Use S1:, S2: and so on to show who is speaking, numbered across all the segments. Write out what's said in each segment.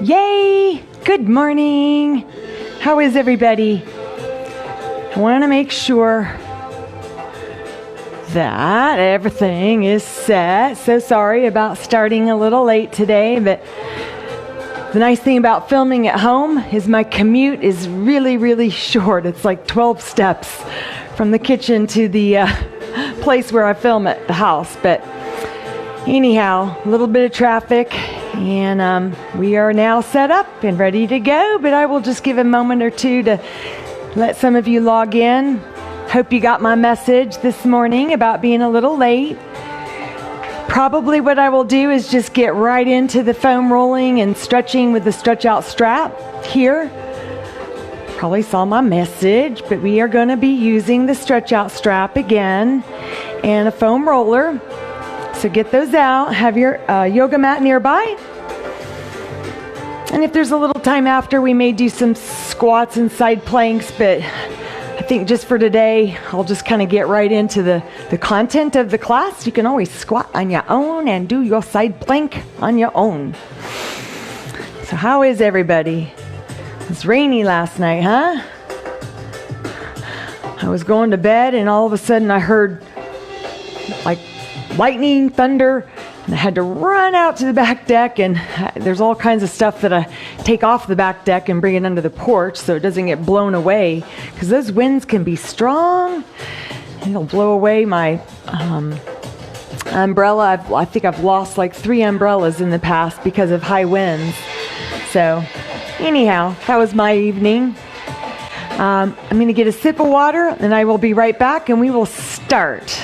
S1: Yay! Good morning! How is everybody? I want to make sure that everything is set. So sorry about starting a little late today, but the nice thing about filming at home is my commute is really short. It's like 12 steps from the kitchen to the place where I film at the house. But anyhow, a little bit of traffic. And we are now set up and ready to go, but I will just give a moment or two to let some of you log in. Hope you got my message this morning about being a little late. Probably what I will do is just get right into the foam rolling and stretching with the stretch out strap here. Probably saw my message, but we are going to be using the stretch out strap again and a foam roller. So get those out, have your yoga mat nearby. And if there's a little time after, we may do some squats and side planks, but I think just for today, I'll just kind of get right into the content of the class. You can always squat on your own and do your side plank on your own. So how is everybody? It was rainy last night, huh? I was going to bed and all of a sudden I heard like lightning, thunder, and I had to run out to the back deck, and there's all kinds of stuff that I take off the back deck and bring it under the porch so it doesn't get blown away, because those winds can be strong and it'll blow away my umbrella. I think I've lost like 3 umbrellas in the past because of high winds. So anyhow, that was my evening. I'm going to get a sip of water and I will be right back and we will start.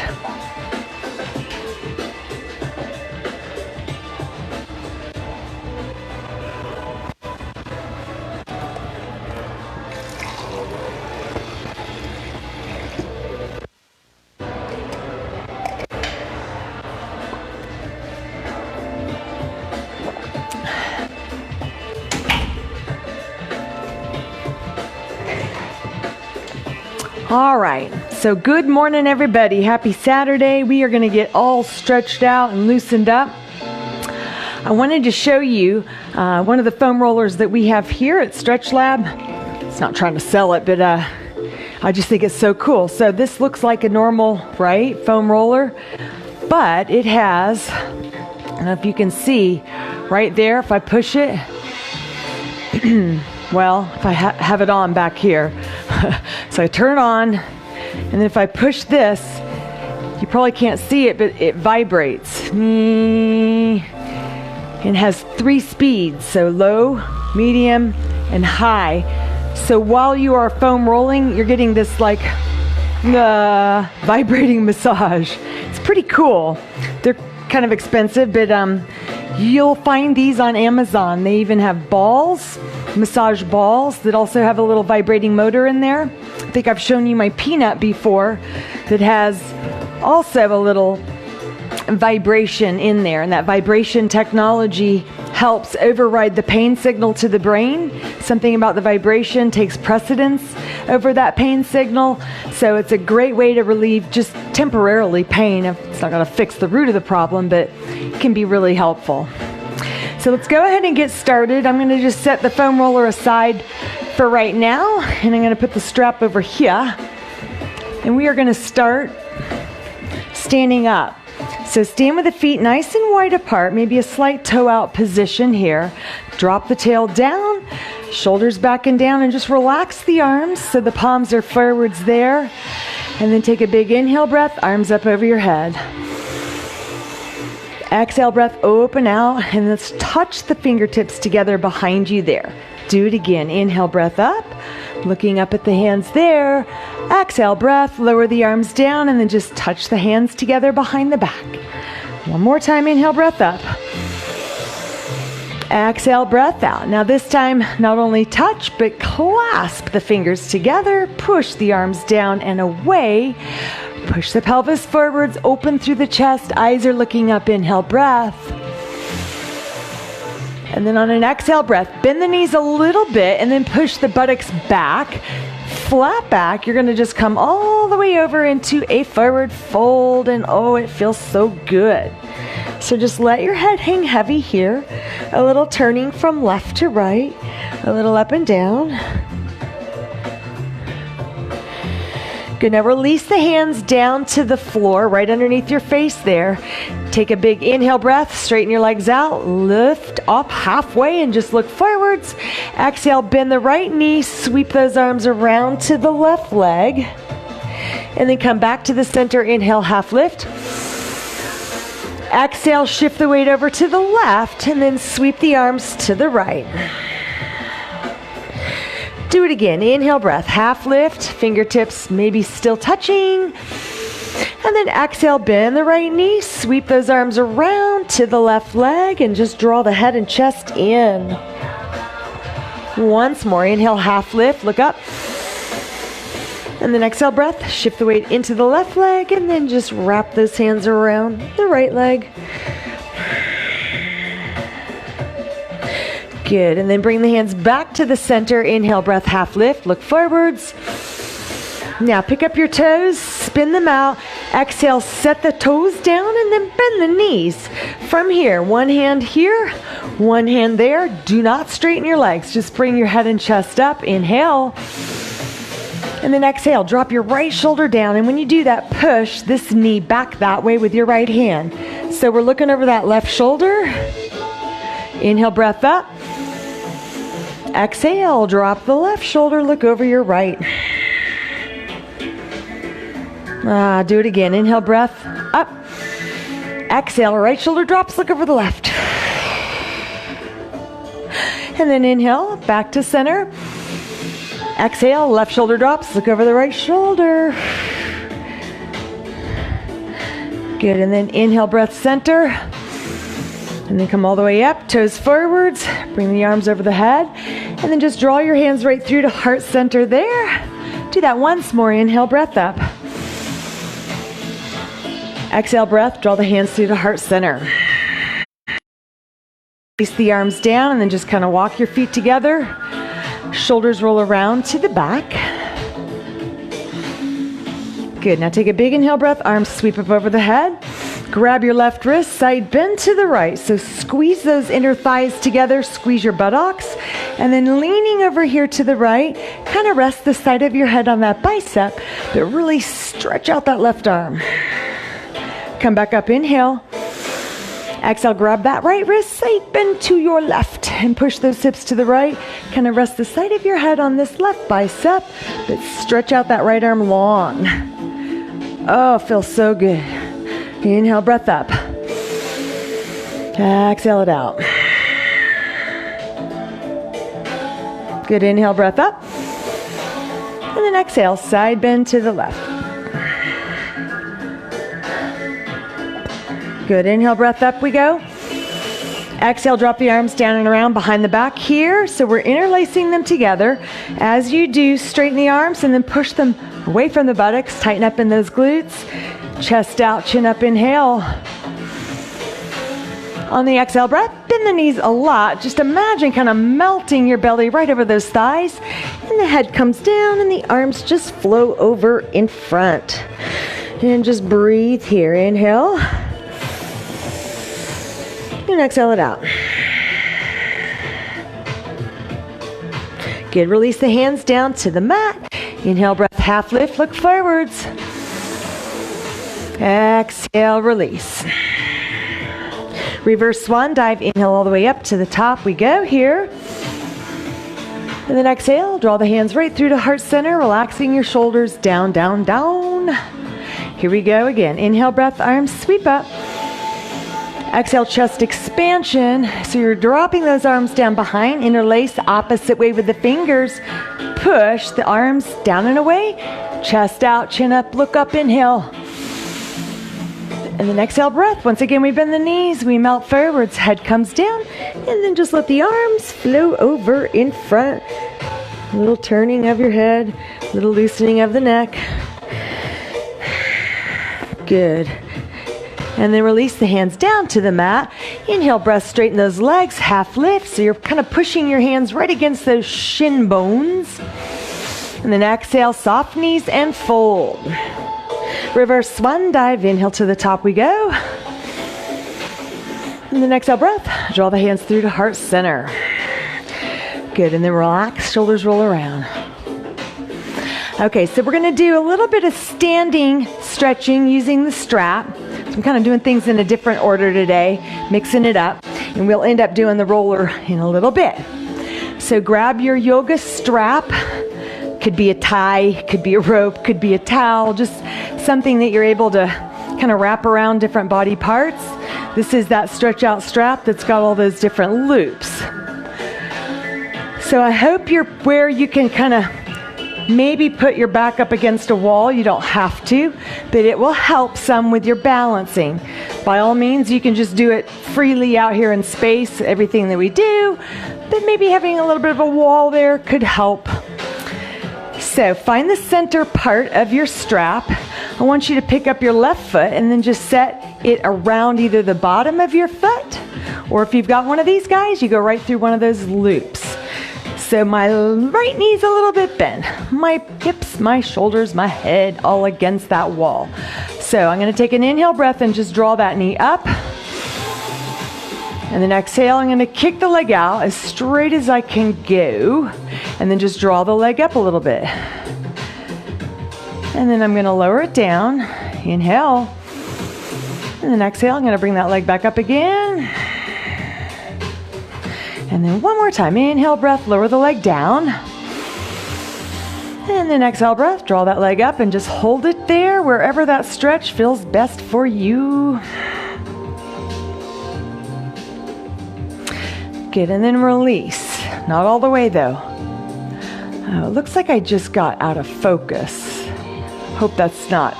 S1: All right, so good morning, everybody. Happy Saturday. We are going to get all stretched out and loosened up. I wanted to show you one of the foam rollers that we have here at Stretch Lab. It's not trying to sell it, but I just think it's so cool. So this looks like a normal, right, foam roller, but it has, I don't know if you can see right there, if I push it, well, if I have it on back here. So I turn it on, and then if I push this, you probably can't see it, but it vibrates. It has 3 speeds, so low, medium, and high. So while you are foam rolling, you're getting this like vibrating massage. It's pretty cool. They're kind of expensive, but you'll find these on Amazon. They even have balls, massage balls that also have a little vibrating motor in there. I think I've shown you my Peanut before that has also a little vibration in there, and that vibration technology helps override the pain signal to the brain. Something about the vibration takes precedence over that pain signal, so it's a great way to relieve just temporarily pain. It's not going to fix the root of the problem, but it can be really helpful. So let's go ahead and get started. I'm going to just set the foam roller aside for right now, and I'm going to put the strap over here, and we are going to start standing up. So stand with the feet nice and wide apart, maybe a slight toe out position here. Drop the tail down, shoulders back and down, and just relax the arms so the palms are forwards there. And then take a big inhale breath, arms up over your head. Exhale breath, open out, and let's touch the fingertips together behind you there. Do it again. Inhale breath up, looking up at the hands there. Exhale breath, lower the arms down, and then just touch the hands together behind the back. One more time, inhale breath up. Exhale breath out. Now this time, not only touch, but clasp the fingers together, push the arms down and away. Push the pelvis forwards, open through the chest, eyes are looking up, inhale breath. And then on an exhale breath, bend the knees a little bit and then push the buttocks back, flat back. You're going to just come all the way over into a forward fold, and oh, it feels so good. So just let your head hang heavy here. A little turning from left to right, a little up and down. Good, now release the hands down to the floor, right underneath your face there. Take a big inhale breath, straighten your legs out, lift up halfway and just look forwards. Exhale, bend the right knee, sweep those arms around to the left leg. And then come back to the center, inhale, half lift. Exhale, shift the weight over to the left and then sweep the arms to the right. Do it again. Inhale, breath, half lift, fingertips maybe still touching. And then exhale, bend the right knee, sweep those arms around to the left leg and just draw the head and chest in. Once more, inhale, half lift, look up. And then exhale, breath, shift the weight into the left leg and then just wrap those hands around the right leg. Good, and then bring the hands back to the center. Inhale, breath, half lift, look forwards. Now pick up your toes, spin them out. Exhale, set the toes down and then bend the knees. From here, one hand here, one hand there. Do not straighten your legs, just bring your head and chest up. Inhale. And then exhale, drop your right shoulder down. And when you do that, push this knee back that way with your right hand. So we're looking over that left shoulder. Inhale, breath up. Exhale, drop the left shoulder, look over your right. Do it again. Inhale, breath up. Exhale, right shoulder drops, look over the left. And then inhale, back to center. Exhale, left shoulder drops, look over the right shoulder. Good, and then inhale, breath, center. And then come all the way up, toes forwards, bring the arms over the head. And then just draw your hands right through to heart center there. Do that once more, inhale, breath up. Exhale, breath, draw the hands through to heart center. Release the arms down and then just kind of walk your feet together. Shoulders roll around to the back. Good, now take a big inhale breath, arms sweep up over the head. Grab your left wrist, side bend to the right. So squeeze those inner thighs together, squeeze your buttocks. And then leaning over here to the right, kind of rest the side of your head on that bicep, but really stretch out that left arm. Come back up, inhale. Exhale, grab that right wrist, side bend to your left and push those hips to the right. Kind of rest the side of your head on this left bicep, but stretch out that right arm long. Oh, feels so good. Inhale, breath up. Exhale it out. Good, inhale, breath up. And then exhale, side bend to the left. Good, inhale, breath up we go. Exhale, drop the arms down and around behind the back here. So we're interlacing them together. As you do, straighten the arms and then push them away from the buttocks. Tighten up in those glutes. Chest out, chin up, inhale. On the exhale breath, bend the knees a lot. Just imagine kind of melting your belly right over those thighs. And the head comes down and the arms just flow over in front. And just breathe here. Inhale. And exhale it out. Good. Release the hands down to the mat. Inhale, breath, half lift, look forwards. Exhale, release. Reverse swan dive. Inhale all the way up to the top. We go here. And then exhale, draw the hands right through to heart center, relaxing your shoulders down, down, down. Here we go again. Inhale, breath, arms sweep up. Exhale, chest expansion. So you're dropping those arms down behind, interlace opposite way with the fingers. Push the arms down and away. Chest out, chin up, look up, inhale. And then exhale, breath. Once again, we bend the knees, we melt forwards, head comes down, and then just let the arms flow over in front. A little turning of your head, a little loosening of the neck. Good. And then release the hands down to the mat. Inhale, breath, straighten those legs, half lift. So you're kind of pushing your hands right against those shin bones. And then exhale, soft knees and fold. Reverse swan dive. Inhale to the top we go. And the exhale breath, draw the hands through to heart center. Good, and then relax, shoulders roll around. Okay, so we're gonna do a little bit of standing stretching using the strap. So I'm kind of doing things in a different order today, mixing it up, and we'll end up doing the roller in a little bit. So grab your yoga strap. Could be a tie, could be a rope, could be a towel, just something that you're able to kind of wrap around different body parts. This is that stretch out strap that's got all those different loops. So I hope you're where you can kind of maybe put your back up against a wall. You don't have to, but it will help some with your balancing. By all means, you can just do it freely out here in space, everything that we do, but maybe having a little bit of a wall there could help. So find the center part of your strap. I want you to pick up your left foot and then just set it around either the bottom of your foot, or if you've got one of these guys, you go right through one of those loops. So my right knee's a little bit bent. My hips, my shoulders, my head all against that wall. So I'm gonna take an inhale breath and just draw that knee up. And then exhale, I'm gonna kick the leg out as straight as I can go. And then just draw the leg up a little bit. And then I'm gonna lower it down. Inhale. And then exhale, I'm gonna bring that leg back up again. And then one more time, inhale breath, lower the leg down. And then exhale breath, draw that leg up and just hold it there wherever that stretch feels best for you. Good, and then release. Not all the way though. Oh, it looks like I just got out of focus. Hope that's not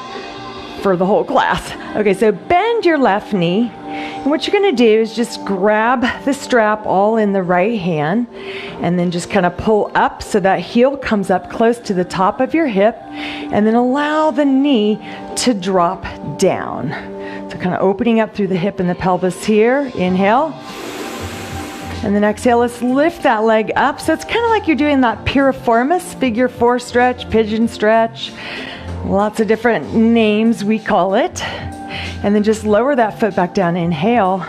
S1: for the whole class. Okay, so bend your left knee. And what you're gonna do is just grab the strap all in the right hand and then just kind of pull up so that heel comes up close to the top of your hip, and then allow the knee to drop down. So kind of opening up through the hip and the pelvis here. Inhale. And then exhale, let's lift that leg up. So it's kind of like you're doing that piriformis, figure four stretch, pigeon stretch. Lots of different names we call it. And then just lower that foot back down, inhale.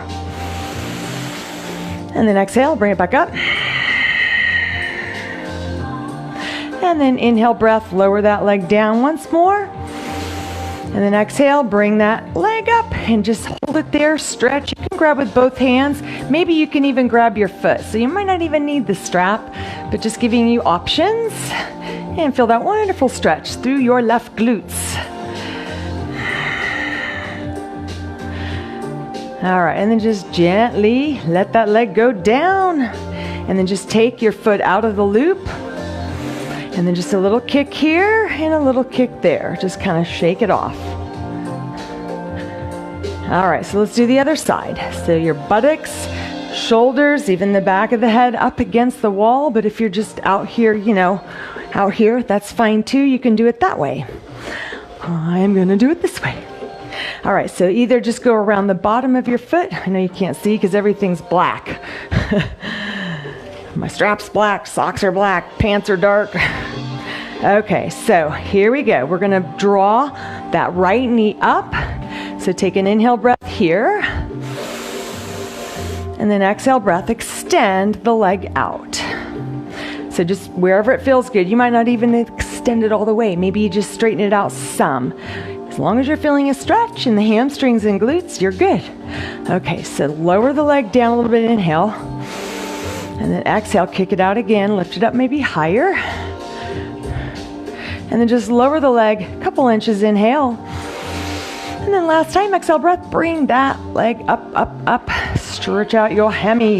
S1: And then exhale, bring it back up. And then inhale breath, lower that leg down once more. And then exhale, bring that leg up and just hold it there, stretch. You can grab with both hands. Maybe you can even grab your foot. So you might not even need the strap, but just giving you options. And feel that wonderful stretch through your left glutes. All right, and then just gently let that leg go down. And then just take your foot out of the loop. And then just a little kick here and a little kick there. Just kind of shake it off. All right, so let's do the other side. So your buttocks, shoulders, even the back of the head up against the wall. But if you're just out here, out here, that's fine too. You can do it that way. I'm gonna do it this way. All right, so either just go around the bottom of your foot. I know you can't see because everything's black. My strap's black, socks are black, pants are dark. Okay, so here we go. We're gonna draw that right knee up. So take an inhale breath here. And then exhale breath, extend the leg out. So just wherever it feels good. You might not even extend it all the way. Maybe you just straighten it out some. As long as you're feeling a stretch in the hamstrings and glutes, you're good. Okay, so lower the leg down a little bit, inhale. And then exhale, kick it out again, lift it up maybe higher. And then just lower the leg a couple inches, inhale. And then last time, exhale breath, bring that leg up, up, up. Stretch out your hammies.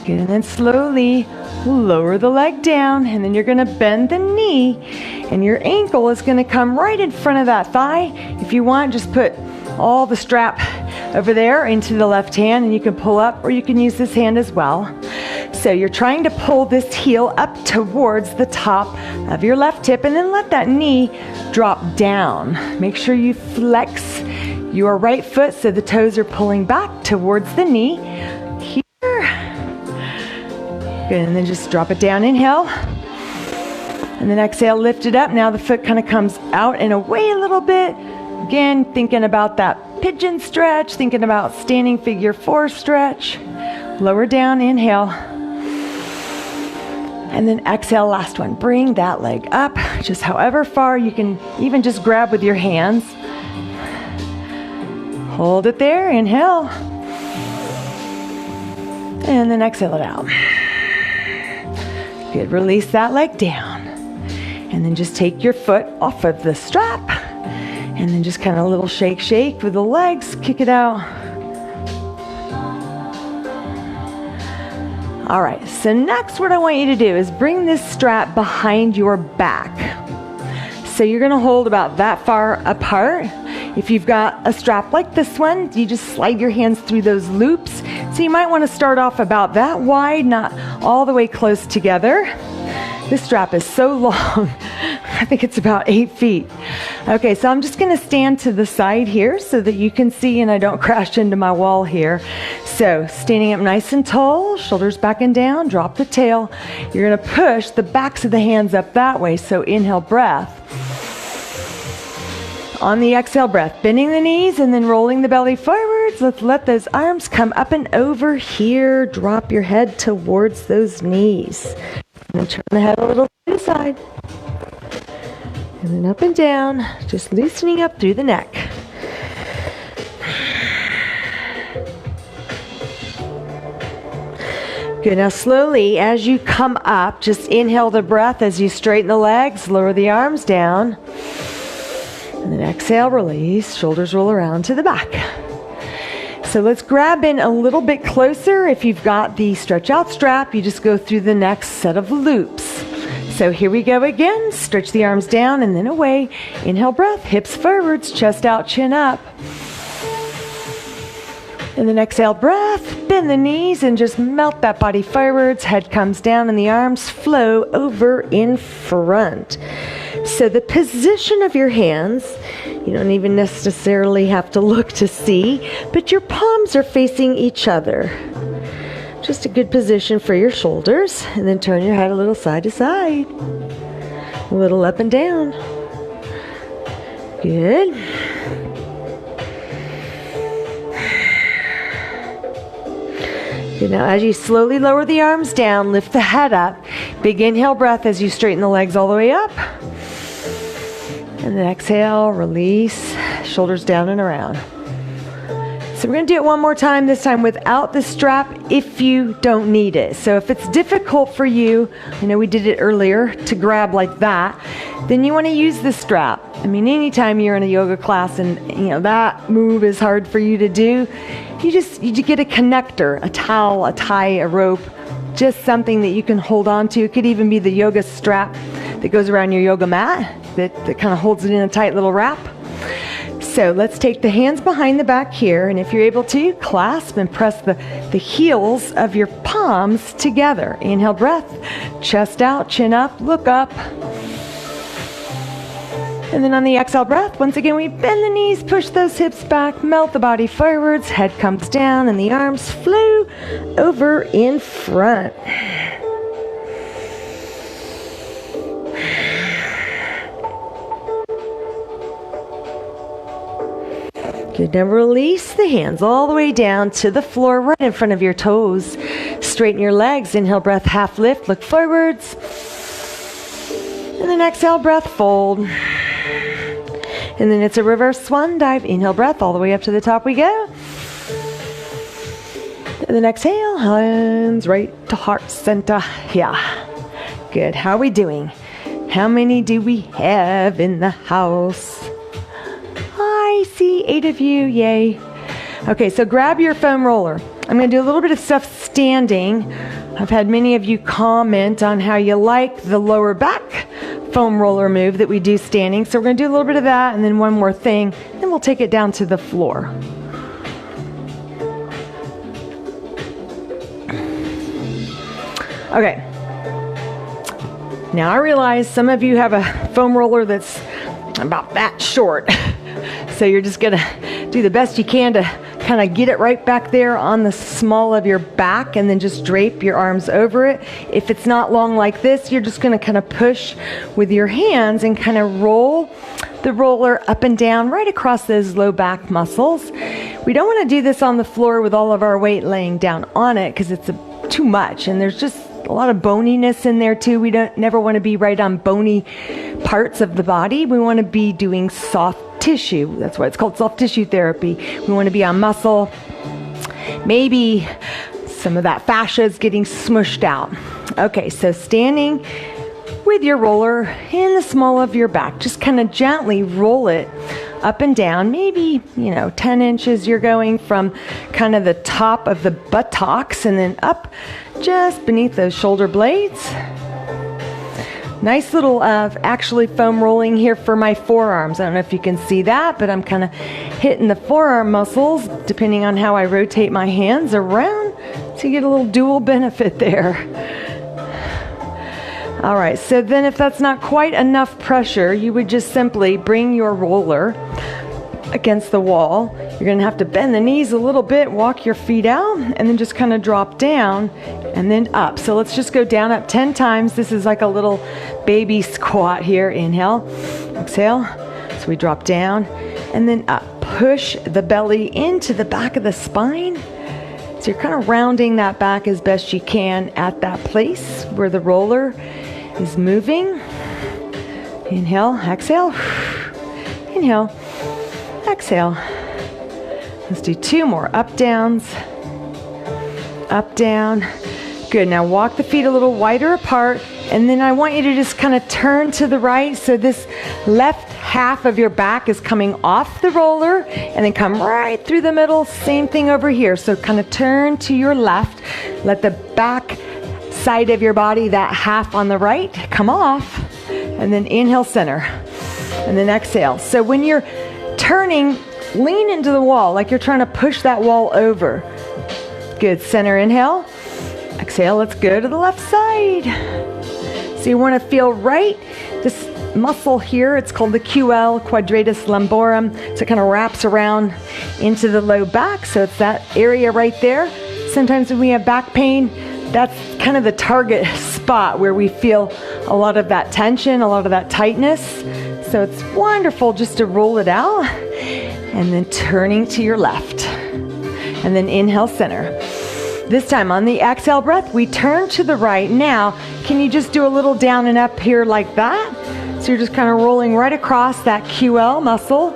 S1: Good, and then slowly lower the leg down, and then you're gonna bend the knee, and your ankle is gonna come right in front of that thigh. If you want, just put all the strap over there into the left hand, and you can pull up, or you can use this hand as well. So you're trying to pull this heel up towards the top of your left hip, and then let that knee drop down. Make sure you flex your right foot so the toes are pulling back towards the knee. Here. Good, and then just drop it down, inhale. And then exhale, lift it up. Now the foot kind of comes out and away a little bit. Again, thinking about that pigeon stretch, thinking about standing figure 4 stretch. Lower down, inhale. And then exhale, last one. Bring that leg up, just however far you can, even just grab with your hands. Hold it there, inhale. And then exhale it out. Good, release that leg down. And then just take your foot off of the strap. And then just kind of a little shake, shake with the legs, kick it out. All right, so next what I want you to do is bring this strap behind your back. So you're gonna hold about that far apart. If you've got a strap like this one, you just slide your hands through those loops. So you might wanna start off about that wide, not all the way close together. This strap is so long, I think it's about 8 feet. Okay, so I'm just gonna stand to the side here so that you can see and I don't crash into my wall here. So standing up nice and tall, shoulders back and down, drop the tail. You're gonna push the backs of the hands up that way, so inhale, breath. On the exhale breath, bending the knees and then rolling the belly forwards. Let's let those arms come up and over here. Drop your head towards those knees. And then turn the head a little to the side. And then up and down, just loosening up through the neck. Good, now slowly as you come up, just inhale the breath as you straighten the legs, lower the arms down. And then exhale, release, shoulders roll around to the back. So let's grab in a little bit closer. If you've got the stretch out strap, you just go through the next set of loops. So here we go again. Stretch the arms down and then away. Inhale, breath, hips forwards, chest out, chin up. And then exhale, breath, bend the knees and just melt that body forwards. Head comes down and the arms flow over in front. So the position of your hands, you don't even necessarily have to look to see, but your palms are facing each other. Just a good position for your shoulders. And then turn your head a little side to side. A little up and down. Good. Good. Now as you slowly lower the arms down, lift the head up. Big inhale breath as you straighten the legs all the way up. And then exhale, release, shoulders down and around. So we're going to do it one more time, this time without the strap if you don't need it. So if it's difficult for you, I know we did it earlier, to grab like that, then you want to use the strap. I mean, anytime you're in a yoga class and that move is hard for you to do, you get a connector, a towel, a tie, a rope, just something that you can hold on to. It could even be the yoga strap that goes around your yoga mat that kind of holds it in a tight little wrap. So let's take the hands behind the back here, and if you're able to, clasp and press the heels of your palms together. Inhale, breath, chest out, chin up, look up. And then on the exhale breath, once again, we bend the knees, push those hips back, melt the body forwards, head comes down, and the arms flow over in front. Good, now release the hands all the way down to the floor, right in front of your toes. Straighten your legs, inhale, breath, half lift, look forwards. And then exhale, breath, fold. And then it's a reverse swan dive. Inhale, breath, all the way up to the top we go. And then exhale, hands right to heart center. Yeah, good. How are we doing? How many do we have in the house? I see 8 of you, yay. Okay, so grab your foam roller. I'm going to do a little bit of stuff standing. I've had many of you comment on how you like the lower back foam roller move that we do standing. So we're going to do a little bit of that and then one more thing. Then we'll take it down to the floor. Okay. Now I realize some of you have a foam roller that's about that short. So you're just going to do the best you can to kind of get it right back there on the small of your back, and then just drape your arms over it. If it's not long like this, you're just going to kind of push with your hands and kind of roll the roller up and down right across those low back muscles. We don't want to do this on the floor with all of our weight laying down on it, because it's too much, and there's just a lot of boniness in there too. We never want to be right on bony parts of the body. We want to be doing soft tissue. That's why it's called soft tissue therapy. We want to be on muscle. Maybe some of that fascia is getting smushed out. Okay, so standing with your roller in the small of your back, just kind of gently roll it up and down, maybe 10 inches. You're going from kind of the top of the buttocks and then up just beneath those shoulder blades. Nice little actually foam rolling here for my forearms. I don't know if you can see that, but I'm kind of hitting the forearm muscles depending on how I rotate my hands around, to get a little dual benefit there. All right, so then if that's not quite enough pressure, you would just simply bring your roller against the wall. You're going to have to bend the knees a little bit, walk your feet out, and then just kind of drop down and then up. So let's just go down, up 10 times. This is like a little baby squat here. Inhale, exhale. So we drop down and then up. Push the belly into the back of the spine. So you're kind of rounding that back as best you can at that place where the roller is moving. Inhale, exhale. Inhale, exhale. Let's do 2 more up downs. Up, down. Good. Now walk the feet a little wider apart, and then I want you to just kind of turn to the right. So this left half of your back is coming off the roller and then come right through the middle. Same thing over here. So kind of turn to your left. Let the back side of your body, that half on the right, come off, and then inhale, center, and then exhale. So when you're turning, lean into the wall like you're trying to push that wall over. Good. Center, inhale. Exhale. Let's go to the left side. So you want to feel right this muscle here. It's called the QL, quadratus lumborum. So it kind of wraps around into the low back. So it's that area right there. Sometimes when we have back pain, that's kind of the target spot where we feel a lot of that tension, a lot of that tightness. So it's wonderful just to roll it out, and then turning to your left, and then inhale, center. This time on the exhale breath, we turn to the right. Now, can you just do a little down and up here like that? So you're just kind of rolling right across that QL muscle.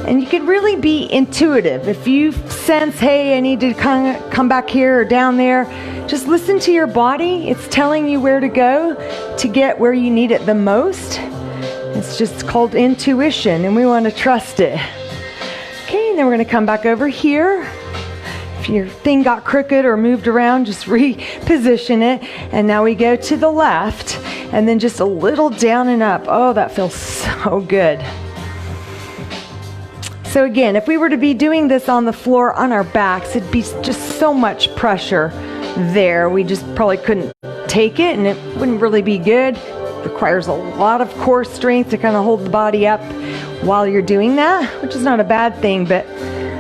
S1: And you can really be intuitive. If you sense, hey, I need to come back here or down there, just listen to your body. It's telling you where to go to get where you need it the most. It's just called intuition, and we want to trust it. Okay, and then we're going to come back over here. If your thing got crooked or moved around, just reposition it. And now we go to the left, and then just a little down and up. Oh, that feels so good. So again, if we were to be doing this on the floor on our backs, it'd be just so much pressure there. We just probably couldn't take it, and it wouldn't really be good. It requires a lot of core strength to kind of hold the body up while you're doing that, which is not a bad thing, but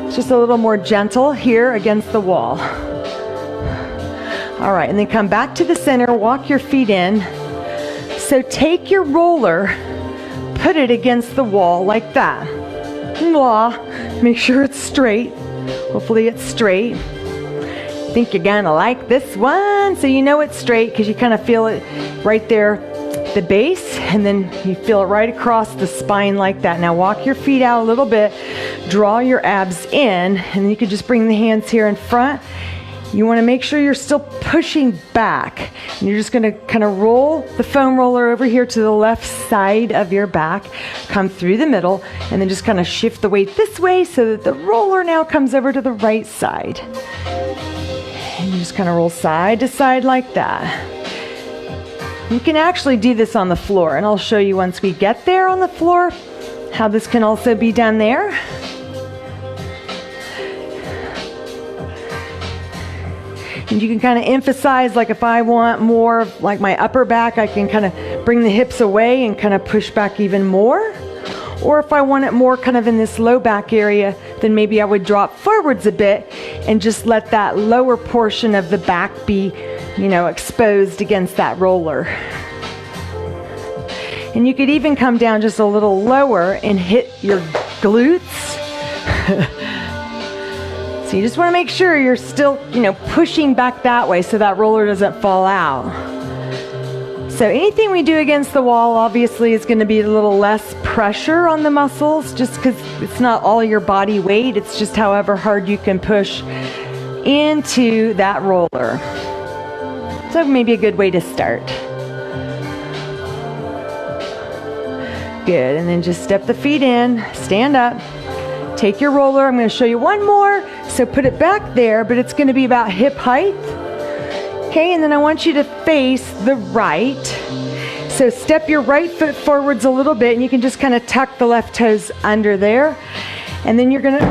S1: it's just a little more gentle here against the wall. All right, and then come back to the center, walk your feet in. So take your roller, put it against the wall like that. Make sure it's straight. Hopefully it's straight. I think you're gonna like this one. So you know it's straight because you kind of feel it right there, the base, and then you feel it right across the spine like that. Now walk your feet out a little bit, draw your abs in, and then you can just bring the hands here in front. You want to make sure you're still pushing back. And you're just going to kind of roll the foam roller over here to the left side of your back, come through the middle, and then just kind of shift the weight this way so that the roller now comes over to the right side. And you just kind of roll side to side like that. You can actually do this on the floor, and I'll show you once we get there on the floor how this can also be done there. And you can kind of emphasize, like if I want more of like my upper back, I can kind of bring the hips away and kind of push back even more. Or if I want it more kind of in this low back area, then maybe I would drop forwards a bit and just let that lower portion of the back be, exposed against that roller. And you could even come down just a little lower and hit your glutes. So you just want to make sure you're still, pushing back that way so that roller doesn't fall out. So anything we do against the wall obviously is going to be a little less pressure on the muscles, just because it's not all your body weight. It's just however hard you can push into that roller. So maybe a good way to start. Good, and then just step the feet in, stand up, take your roller. I'm going to show you one more. So put it back there, but it's going to be about hip height. Okay, and then I want you to face the right. So step your right foot forwards a little bit, and you can just kind of tuck the left toes under there. And then you're going to,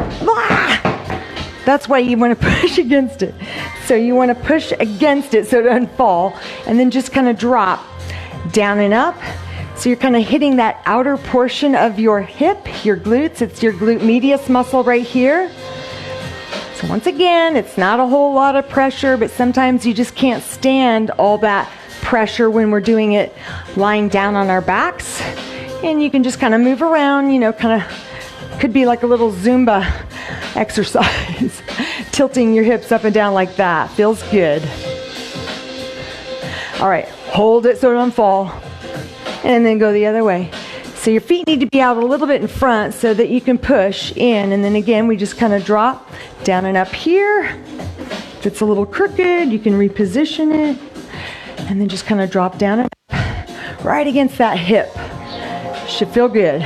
S1: that's why you want to push against it. So you want to push against it so it doesn't fall, and then just kind of drop down and up. So you're kind of hitting that outer portion of your hip, your glutes. It's your glute medius muscle right here. So once again, it's not a whole lot of pressure, but sometimes you just can't stand all that pressure when we're doing it lying down on our backs. And you can just kind of move around, kind of could be like a little Zumba exercise. Tilting your hips up and down like that. Feels good. All right, hold it so it don't fall. And then go the other way. So your feet need to be out a little bit in front so that you can push in. And then again, we just kind of drop down and up here. If it's a little crooked, you can reposition it. And then just kind of drop down and up, right against that hip. Should feel good.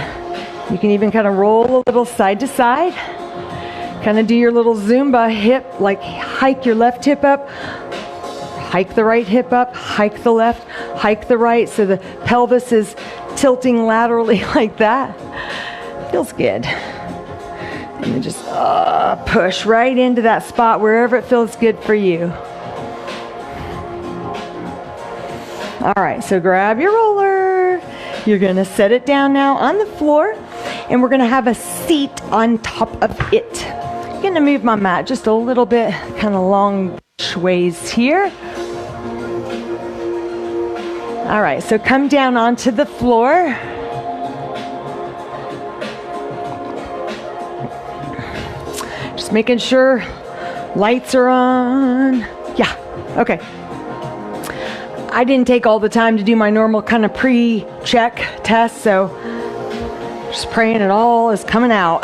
S1: You can even kind of roll a little side to side. Kind of do your little Zumba hip, like hike your left hip up. Hike the right hip up, hike the left, hike the right, so the pelvis is tilting laterally like that. Feels good. And then just push right into that spot wherever it feels good for you. All right, so grab your roller. You're gonna set it down now on the floor, and we're gonna have a seat on top of it. I'm gonna move my mat just a little bit, kind of long ways here. All right, so come down onto the floor. Just making sure lights are on. Yeah, okay. I didn't take all the time to do my normal kind of pre-check test, so just praying it all is coming out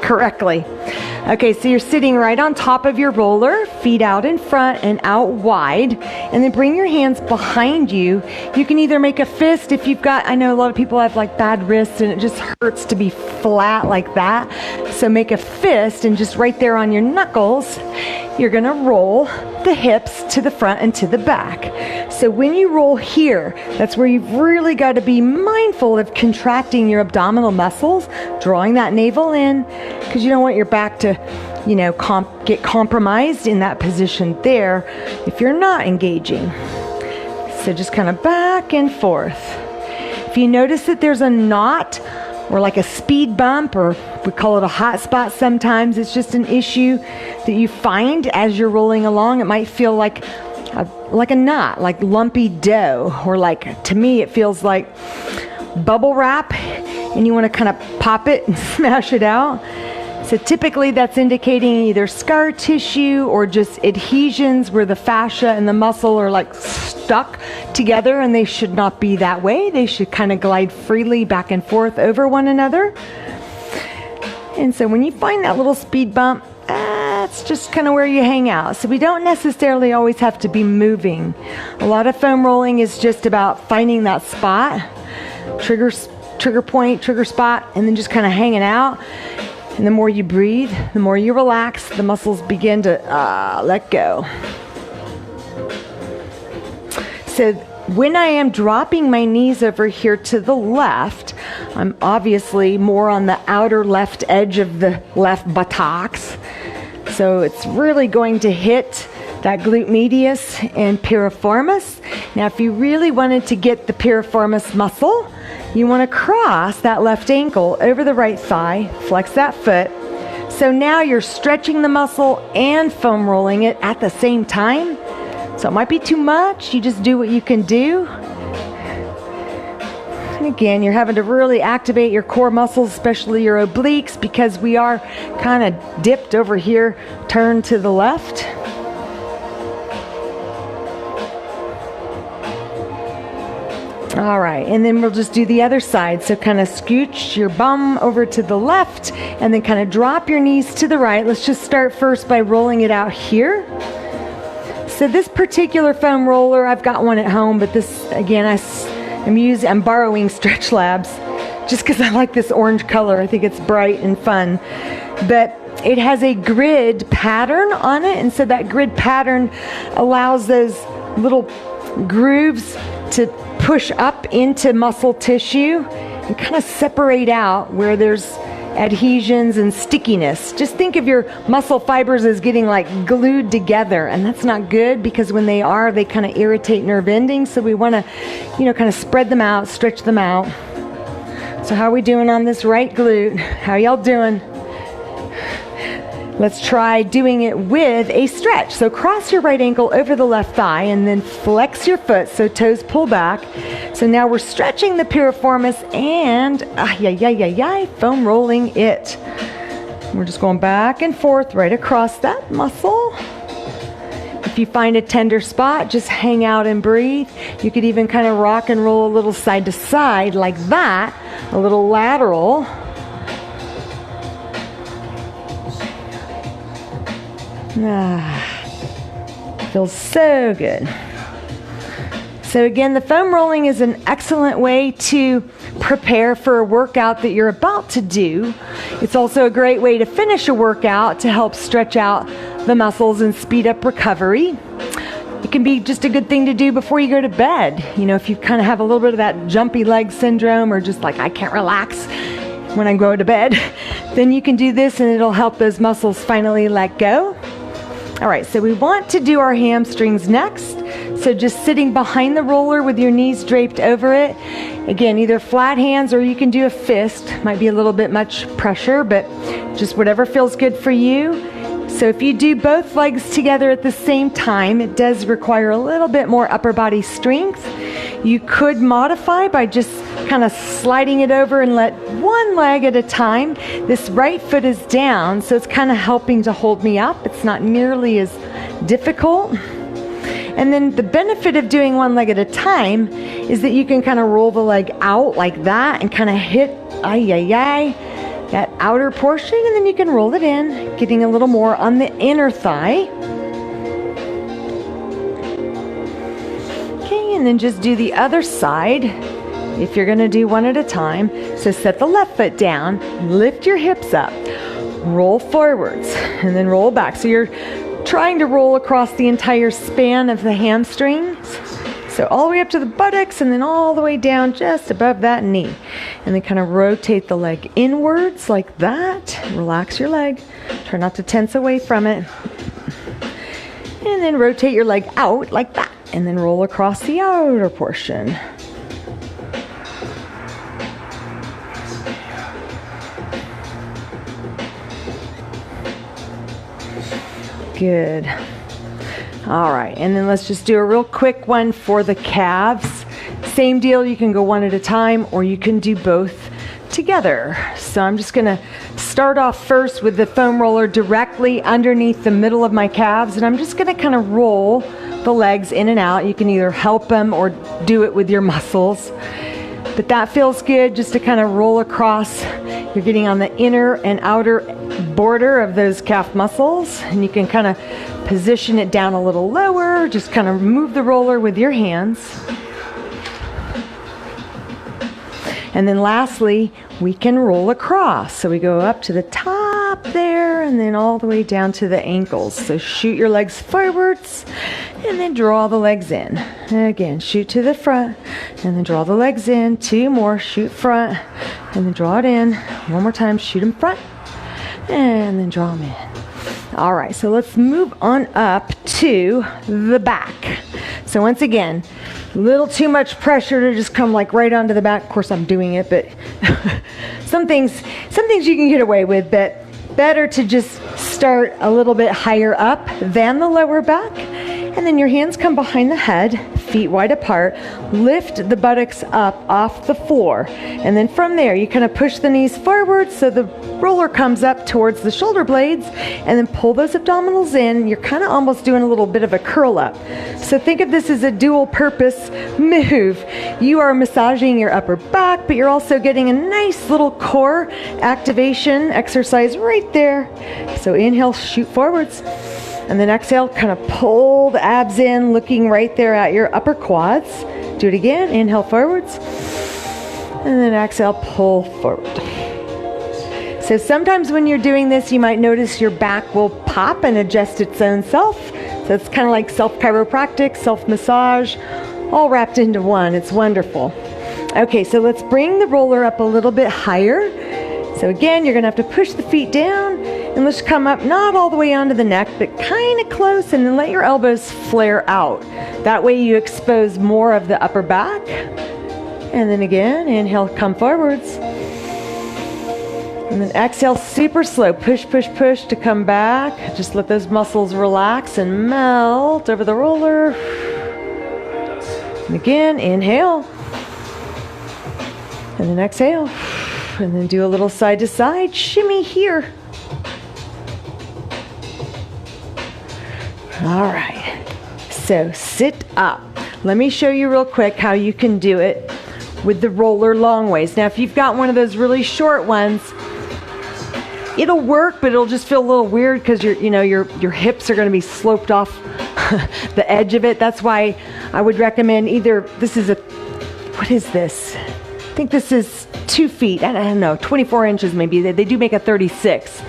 S1: correctly. Okay, so you're sitting right on top of your roller, feet out in front and out wide, and then bring your hands behind you. You can either make a fist if you've got, I know a lot of people have like bad wrists and it just hurts to be flat like that. So make a fist, and just right there on your knuckles, you're gonna roll the hips to the front and to the back. So when you roll here, that's where you've really got to be mindful of contracting your abdominal muscles, drawing that navel in, because you don't want your back to, get compromised in that position there if you're not engaging. So just kind of back and forth. If you notice that there's a knot or like a speed bump, or we call it a hot spot sometimes, it's just an issue that you find as you're rolling along. It might feel like a knot, like lumpy dough, or like, to me, it feels like bubble wrap, and you want to kind of pop it and smash it out. So typically that's indicating either scar tissue or just adhesions where the fascia and the muscle are like stuck together, and they should not be that way. They should kind of glide freely back and forth over one another. And so when you find that little speed bump, that's just kind of where you hang out. So we don't necessarily always have to be moving. A lot of foam rolling is just about finding that spot, trigger point, trigger spot, and then just kind of hanging out. And the more you breathe, the more you relax, the muscles begin to let go. So when I am dropping my knees over here to the left, I'm obviously more on the outer left edge of the left buttocks. So it's really going to hit that glute medius and piriformis. Now, if you really wanted to get the piriformis muscle, you want to cross that left ankle over the right thigh, flex that foot. So now you're stretching the muscle and foam rolling it at the same time. So it might be too much. You just do what you can do. And again, you're having to really activate your core muscles, especially your obliques, because we are kind of dipped over here, turned to the left. All right, and then we'll just do the other side. So kind of scooch your bum over to the left and then kind of drop your knees to the right. Let's just start first by rolling it out here. So this particular foam roller, I've got one at home, but this, again, I'm borrowing Stretch Labs just because I like this orange color. I think it's bright and fun. But it has a grid pattern on it, and so that grid pattern allows those little grooves to push up into muscle tissue and kind of separate out where there's adhesions and stickiness. Just think of your muscle fibers as getting like glued together, and that's not good because when they are, they kind of irritate nerve endings. So we want to, kind of spread them out, stretch them out. So how are we doing on this right glute? How y'all doing? Let's try doing it with a stretch. So cross your right ankle over the left thigh and then flex your foot so toes pull back. So now we're stretching the piriformis and foam rolling it. We're just going back and forth right across that muscle. If you find a tender spot, just hang out and breathe. You could even kind of rock and roll a little side to side like that, a little lateral. Feels so good. So again, the foam rolling is an excellent way to prepare for a workout that you're about to do. It's also a great way to finish a workout to help stretch out the muscles and speed up recovery. It can be just a good thing to do before you go to bed. If you kind of have a little bit of that jumpy leg syndrome or just like I can't relax when I go to bed, then you can do this and it'll help those muscles finally let go. All right, so we want to do our hamstrings next. So just sitting behind the roller with your knees draped over it. Again, either flat hands or you can do a fist. Might be a little bit much pressure, but just whatever feels good for you. So if you do both legs together at the same time, it does require a little bit more upper body strength. You could modify by just kind of sliding it over and let one leg at a time. This right foot is down, so it's kind of helping to hold me up. It's not nearly as difficult. And then the benefit of doing one leg at a time is that you can kind of roll the leg out like that and kind of hit that outer portion, and then you can roll it in, getting a little more on the inner thigh. Okay, and then just do the other side if you're going to do one at a time. So set the left foot down, lift your hips up, roll forwards, and then roll back. So you're trying to roll across the entire span of the hamstrings. So all the way up to the buttocks and then all the way down just above that knee. And then kind of rotate the leg inwards like that. Relax your leg. Try not to tense away from it. And then rotate your leg out like that. And then roll across the outer portion. Good. All right, and then let's just do a real quick one for the calves. Same deal, you can go one at a time or you can do both together. So I'm just gonna start off first with the foam roller directly underneath the middle of my calves, and I'm just gonna kind of roll the legs in and out. You can either help them or do it with your muscles. But that feels good just to kind of roll across. You're getting on the inner and outer border of those calf muscles, and you can kind of position it down a little lower. Just kind of move the roller with your hands. And then lastly, we can roll across. So we go up to the top there and then all the way down to the ankles. So shoot your legs forwards and then draw the legs in. And again, shoot to the front and then draw the legs in. Two more, shoot front and then draw it in. One more time, shoot them front and then draw them in. All right, so let's move on up to the back. So once again, A little too much pressure to just come like right onto the back. Of course, I'm doing it, but some things you can get away with, but better to just start a little bit higher up than the lower back. And then your hands come behind the head, feet wide apart. Lift the buttocks up off the floor. And then from there, you kind of push the knees forward so the roller comes up towards the shoulder blades, and then pull those abdominals in. You're kind of almost doing a little bit of a curl up. So think of this as a dual purpose move. You are massaging your upper back, but you're also getting a nice little core activation exercise right there. So inhale, shoot forwards. And then exhale, kind of pull the abs in, looking right there at your upper quads. Do it again. Inhale forwards. And then exhale, pull forward. So sometimes when you're doing this, you might notice your back will pop and adjust its own self. So it's kind of like self-chiropractic, self-massage, all wrapped into one. It's wonderful. Okay, so let's bring the roller up a little bit higher. So again, you're going to have to push the feet down, and let's come up not all the way onto the neck, but kind of close, and then let your elbows flare out. That way you expose more of the upper back. And then again, inhale, come forwards. And then exhale, super slow. Push, push, push to come back. Just let those muscles relax and melt over the roller. And again, inhale. And then exhale. And then do a little side to side shimmy here. All right, so sit up. Let me show you real quick how you can do it with the roller long ways. Now, if you've got one of those really short ones, it'll work, but it'll just feel a little weird because your hips are going to be sloped off the edge of it. That's why I would recommend either, what is this? I think this is 2 feet, I don't know, 24 inches maybe. They do make a 36.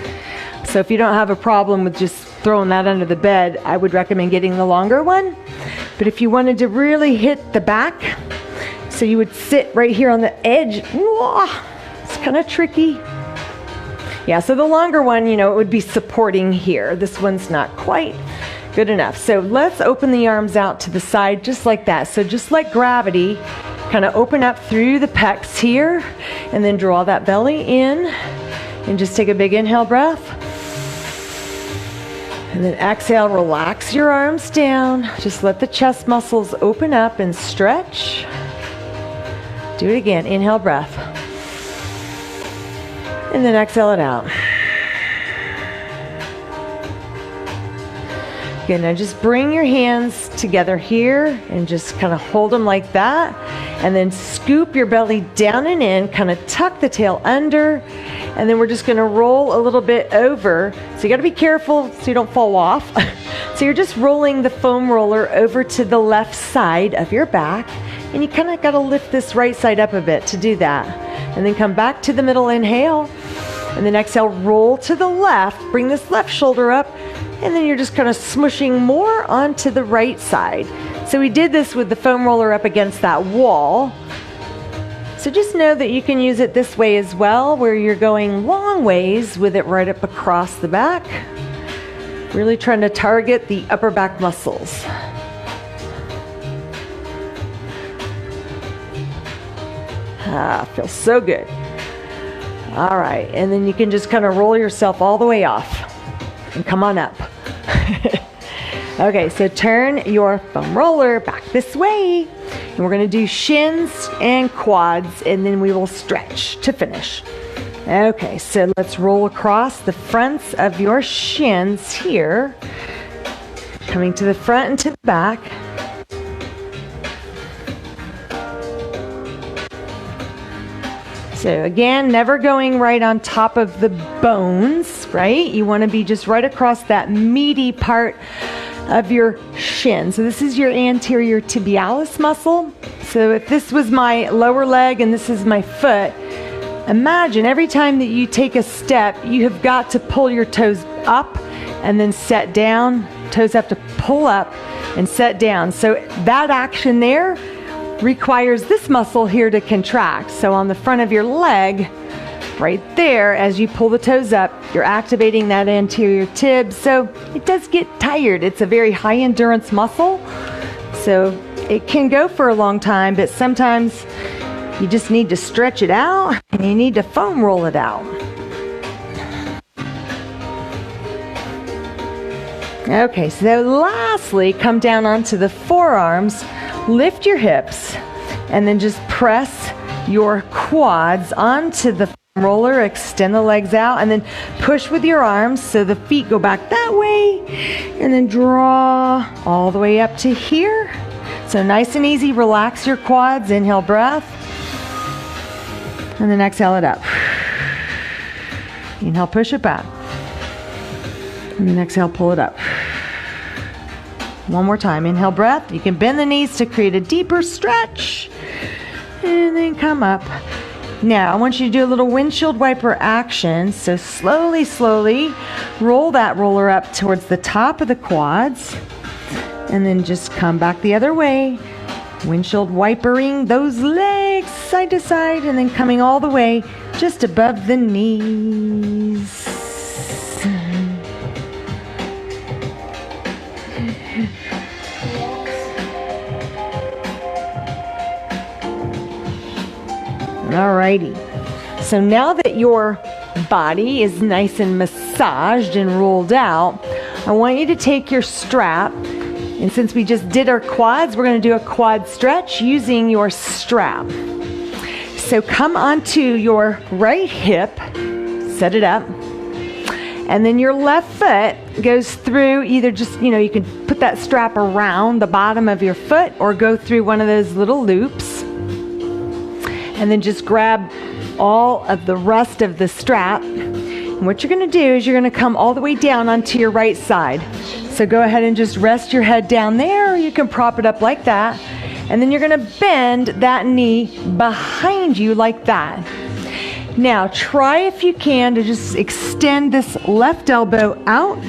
S1: So if you don't have a problem with just throwing that under the bed, I would recommend getting the longer one. But if you wanted to really hit the back, so you would sit right here on the edge. It's kind of tricky. Yeah, so the longer one, it would be supporting here. This one's not quite good enough. So let's open the arms out to the side just like that. So just let gravity kind of open up through the pecs here, and then draw that belly in, and just take a big inhale breath. And then exhale, relax your arms down. Just let the chest muscles open up and stretch. Do it again, inhale breath. And then exhale it out. Good, now just bring your hands together here and just kind of hold them like that. And then scoop your belly down and in, kind of tuck the tail under. And then we're just going to roll a little bit over. So you got to be careful so you don't fall off. So you're just rolling the foam roller over to the left side of your back. And you kind of got to lift this right side up a bit to do that. And then come back to the middle, inhale. And then exhale, roll to the left. Bring this left shoulder up. And then you're just kind of smushing more onto the right side. So we did this with the foam roller up against that wall. So just know that you can use it this way as well, where you're going long ways with it right up across the back. Really trying to target the upper back muscles. Feels so good. All right, and then you can just kind of roll yourself all the way off and come on up. Okay, so turn your foam roller back this way, and we're going to do shins and quads, and then we will stretch to finish. Okay, so let's roll across the fronts of your shins here, coming to the front and to the back. So again, never going right on top of the bones, right? You want to be just right across that meaty part of your shin. So this is your anterior tibialis muscle. So if this was my lower leg and this is my foot, imagine every time that you take a step, you have got to pull your toes up and then set down. Toes have to pull up and set down. So that action there requires this muscle here to contract. So on the front of your leg, right there, as you pull the toes up, you're activating that anterior tib. So it does get tired. It's a very high endurance muscle. So it can go for a long time, but sometimes you just need to stretch it out and you need to foam roll it out. Okay, so lastly, come down onto the forearms, lift your hips, and then just press your quads onto the foam roller, extend the legs out, and then push with your arms so the feet go back that way, and then draw all the way up to here. So nice and easy, relax your quads, inhale breath, and then exhale it up. Inhale, push it back. And then exhale, pull it up. One more time. Inhale, breath. You can bend the knees to create a deeper stretch. And then come up. Now, I want you to do a little windshield wiper action. So slowly, slowly roll that roller up towards the top of the quads. And then just come back the other way. Windshield wipering those legs side to side. And then coming all the way just above the knees. Alrighty, so now that your body is nice and massaged and rolled out, I want you to take your strap, and since we just did our quads, we're going to do a quad stretch using your strap. So come onto your right hip, set it up, and then your left foot goes through either just, you can put that strap around the bottom of your foot or go through one of those little loops. And then just grab all of the rest of the strap. And what you're going to do is you're going to come all the way down onto your right side. So go ahead and just rest your head down there, or you can prop it up like that. And then you're going to bend that knee behind you like that. Now try, if you can, to just extend this left elbow out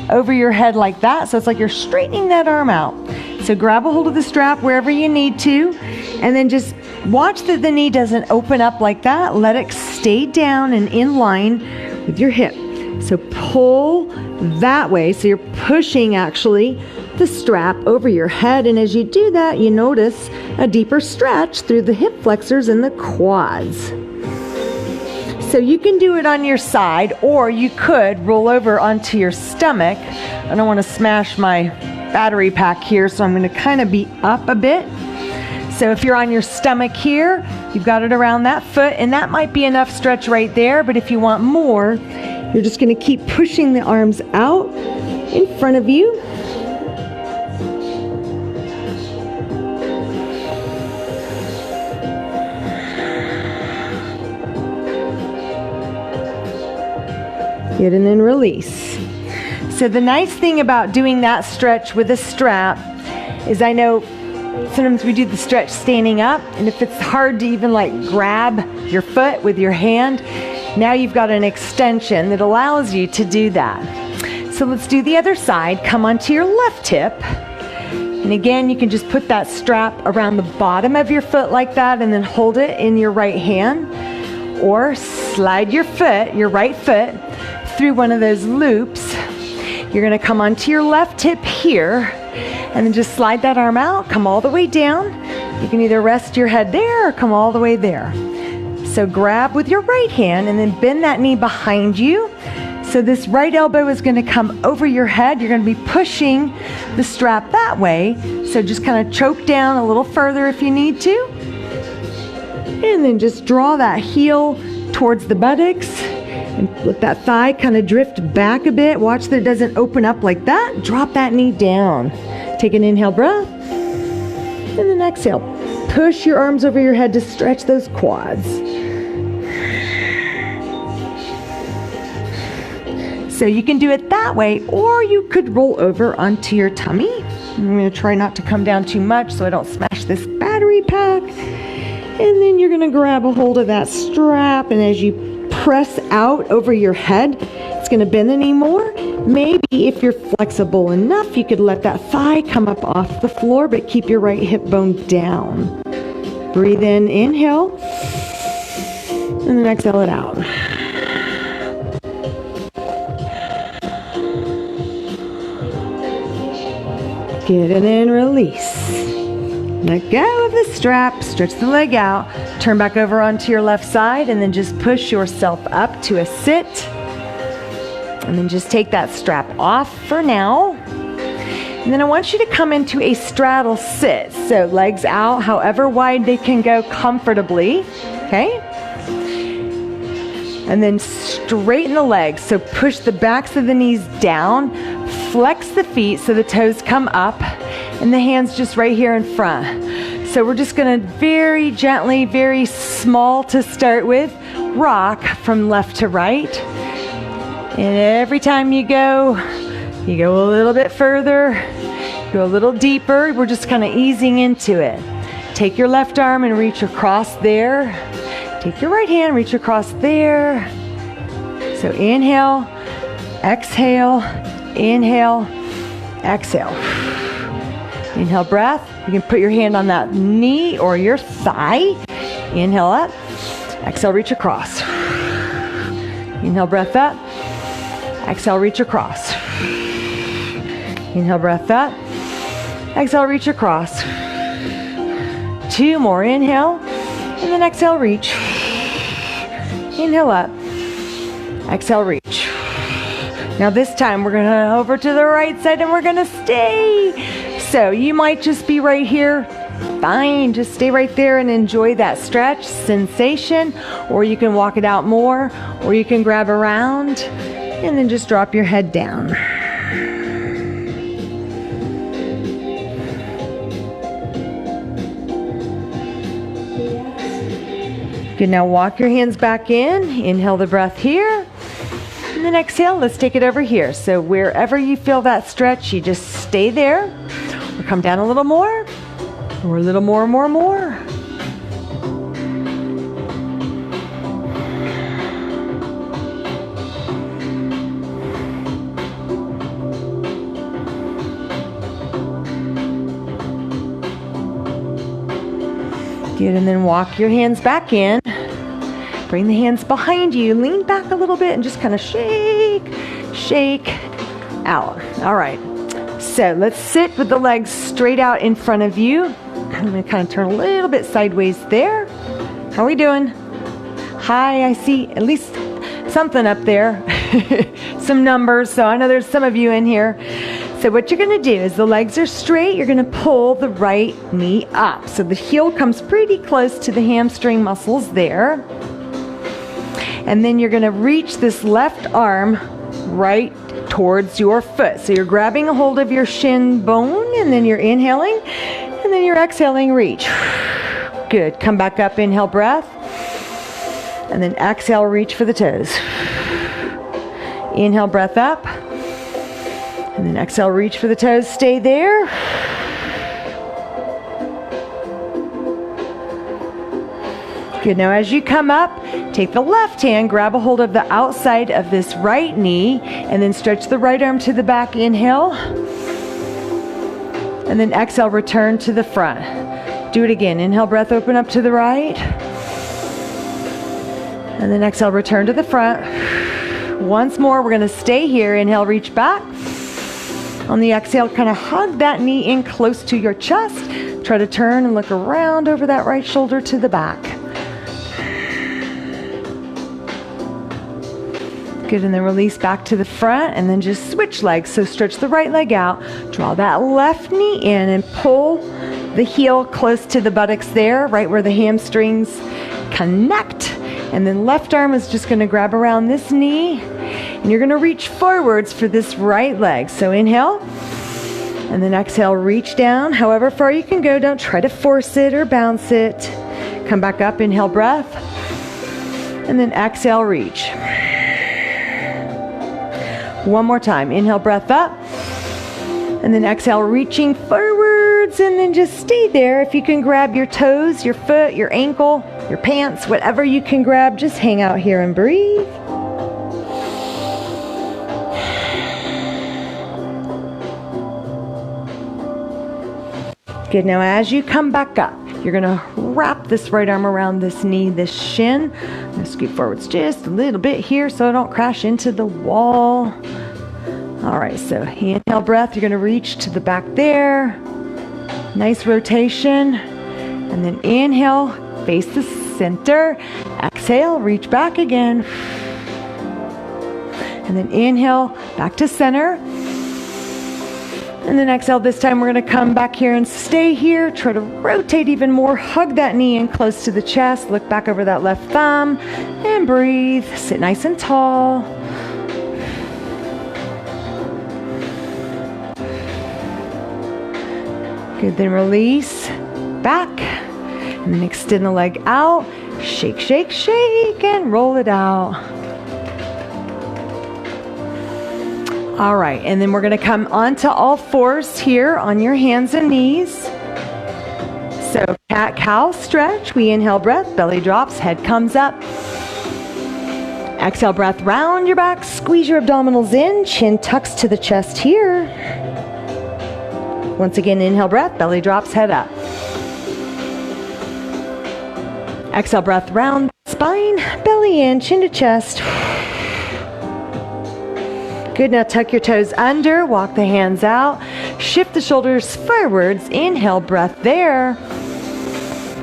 S1: over your head like that. So it's like you're straightening that arm out. So grab a hold of the strap wherever you need to, and then just watch that the knee doesn't open up like that. Let it stay down and in line with your hip. So pull that way. So you're pushing actually the strap over your head. And as you do that, you notice a deeper stretch through the hip flexors and the quads. So you can do it on your side, or you could roll over onto your stomach. I don't want to smash my battery pack here, so I'm going to kind of be up a bit. So if you're on your stomach here, you've got it around that foot, and that might be enough stretch right there. But if you want more, you're just going to keep pushing the arms out in front of you. Get and then release. So the nice thing about doing that stretch with a strap is, I know sometimes we do the stretch standing up, and if it's hard to even grab your foot with your hand, now you've got an extension that allows you to do that. So let's do the other side. Come onto your left hip, and again you can just put that strap around the bottom of your foot like that, and then hold it in your right hand, or slide your right foot through one of those loops. You're going to come onto your left hip here, and then just slide that arm out, come all the way down. You can either rest your head there or come all the way there. So grab with your right hand and then bend that knee behind you. So this right elbow is going to come over your head. You're going to be pushing the strap that way. So just kind of choke down a little further if you need to. And then just draw that heel towards the buttocks and let that thigh kind of drift back a bit. Watch that it doesn't open up like that. Drop that knee down. Take an inhale breath, and then exhale. Push your arms over your head to stretch those quads. So you can do it that way, or you could roll over onto your tummy. I'm going to try not to come down too much so I don't smash this battery pack. And then you're going to grab a hold of that strap, and as you press out over your head, it's going to bend the knee more. Maybe if you're flexible enough, you could let that thigh come up off the floor, but keep your right hip bone down. Breathe in, inhale, and then exhale it out. Get it in, release. Let go of the strap, stretch the leg out, turn back over onto your left side, and then just push yourself up to a sit. And then just take that strap off for now. And then I want you to come into a straddle sit. So legs out, however wide they can go comfortably, okay? And then straighten the legs. So push the backs of the knees down, flex the feet so the toes come up, and the hands just right here in front. So we're just gonna very gently, very small to start with, rock from left to right. And every time you go a little bit further, go a little deeper. We're just kind of easing into it. Take your left arm and reach across there. Take your right hand, reach across there. So inhale, exhale, inhale, exhale. Inhale, breath. You can put your hand on that knee or your thigh. Inhale up. Exhale, reach across. Inhale, breath up. Exhale, reach across. Inhale, breath up. Exhale, reach across. 2 more. Inhale. And then exhale, reach. Inhale up. Exhale, reach. Now this time we're going to over to the right side and we're going to stay. So you might just be right here. Fine, just stay right there and enjoy that stretch sensation, or you can walk it out more, or you can grab around and then just drop your head down. Good, now walk your hands back in, inhale the breath here, and then exhale, let's take it over here. So wherever you feel that stretch, you just stay there, or come down a little more, or a little more. Good, and then walk your hands back in. Bring the hands behind you. Lean back a little bit and just kind of shake out. All right. So let's sit with the legs straight out in front of you. I'm going to kind of turn a little bit sideways there. How are we doing? Hi, I see at least something up there. Some numbers. So I know there's some of you in here. So what you're going to do is the legs are straight. You're going to pull the right knee up. So the heel comes pretty close to the hamstring muscles there. And then you're going to reach this left arm right towards your foot. So you're grabbing a hold of your shin bone, and then you're inhaling, and then you're exhaling, reach. Good. Come back up, inhale, breath. And then exhale, reach for the toes. Inhale, breath up. And then exhale, reach for the toes, stay there. Good, now as you come up, take the left hand, grab a hold of the outside of this right knee, and then stretch the right arm to the back, inhale. And then exhale, return to the front. Do it again, inhale, breath, open up to the right. And then exhale, return to the front. Once more, we're gonna stay here, inhale, reach back. On the exhale, kind of hug that knee in close to your chest. Try to turn and look around over that right shoulder to the back. Good, and then release back to the front, and then just switch legs. So stretch the right leg out, draw that left knee in, and pull the heel close to the buttocks there, right where the hamstrings connect. And then left arm is just gonna grab around this knee, and you're gonna reach forwards for this right leg. So inhale, and then exhale, reach down. However far you can go, don't try to force it or bounce it. Come back up, inhale, breath, and then exhale, reach. One more time, inhale, breath up, and then exhale, reaching forwards, and then just stay there. If you can grab your toes, your foot, your ankle, your pants, whatever you can grab, just hang out here and breathe. Good, now as you come back up, you're gonna wrap this right arm around this knee, this shin. I'm gonna scoot forwards just a little bit here so I don't crash into the wall. All right, so inhale, breath, you're gonna reach to the back there. Nice rotation. And then inhale, face the center. Exhale, reach back again. And then inhale, back to center. And then exhale, this time we're going to come back here and stay here. Try to rotate even more. Hug that knee in close to the chest. Look back over that left thumb and breathe. Sit nice and tall. Good, then release back. And then extend the leg out. Shake, shake, shake, and roll it out. All right, and then we're going to come onto all fours here on your hands and knees. So cat-cow stretch. We inhale breath, belly drops, head comes up. Exhale breath, round your back, squeeze your abdominals in, chin tucks to the chest here. Once again, inhale breath, belly drops, head up. Exhale breath, round spine, belly in, chin to chest. Good, now tuck your toes under, walk the hands out, shift the shoulders forwards, inhale breath there.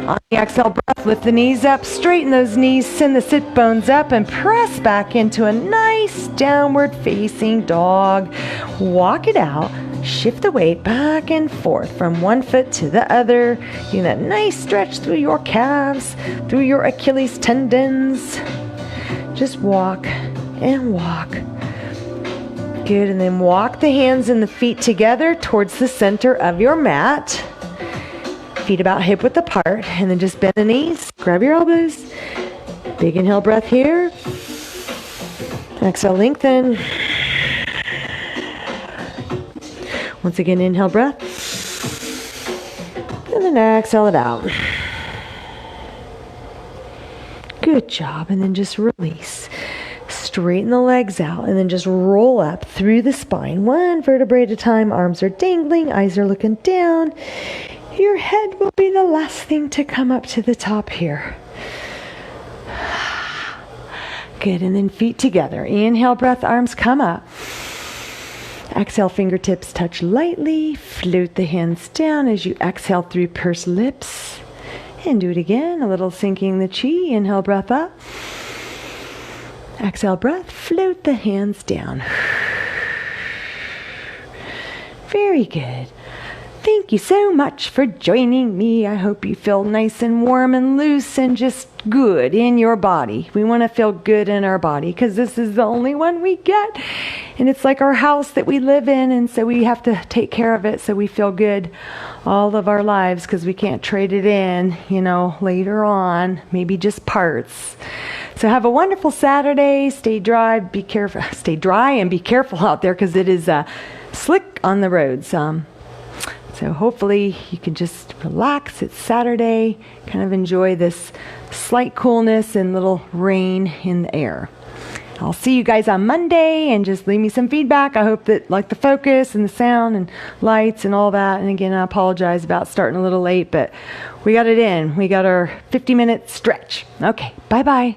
S1: On the exhale breath, lift the knees up, straighten those knees, send the sit bones up and press back into a nice downward facing dog. Walk it out, shift the weight back and forth from one foot to the other, getting that nice stretch through your calves, through your Achilles tendons. Just walk and walk. Good, and then walk the hands and the feet together towards the center of your mat. Feet about hip width apart, and then just bend the knees, grab your elbows. Big inhale breath here. Exhale, lengthen. Once again, inhale breath. And then exhale it out. Good job, and then just release. Straighten the legs out and then just roll up through the spine. One vertebrae at a time. Arms are dangling. Eyes are looking down. Your head will be the last thing to come up to the top here. Good. And then feet together. Inhale, breath, arms come up. Exhale, fingertips touch lightly. Float the hands down as you exhale through pursed lips. And do it again. A little sinking the chi. Inhale, breath up. Exhale breath, float the hands down. Very good. Thank you so much for joining me. I hope you feel nice and warm and loose and just good in your body. We want to feel good in our body because this is the only one we get. And it's like our house that we live in, and so we have to take care of it so we feel good all of our lives because we can't trade it in, later on, maybe just parts. So have a wonderful Saturday. Stay dry, be careful. Stay dry and be careful out there because it is slick on the roads. So hopefully you can just relax. It's Saturday. Kind of enjoy this slight coolness and little rain in the air. I'll see you guys on Monday and just leave me some feedback. I hope that like the focus and the sound and lights and all that. And again, I apologize about starting a little late, but we got it in. We got our 50-minute stretch. Okay, bye-bye.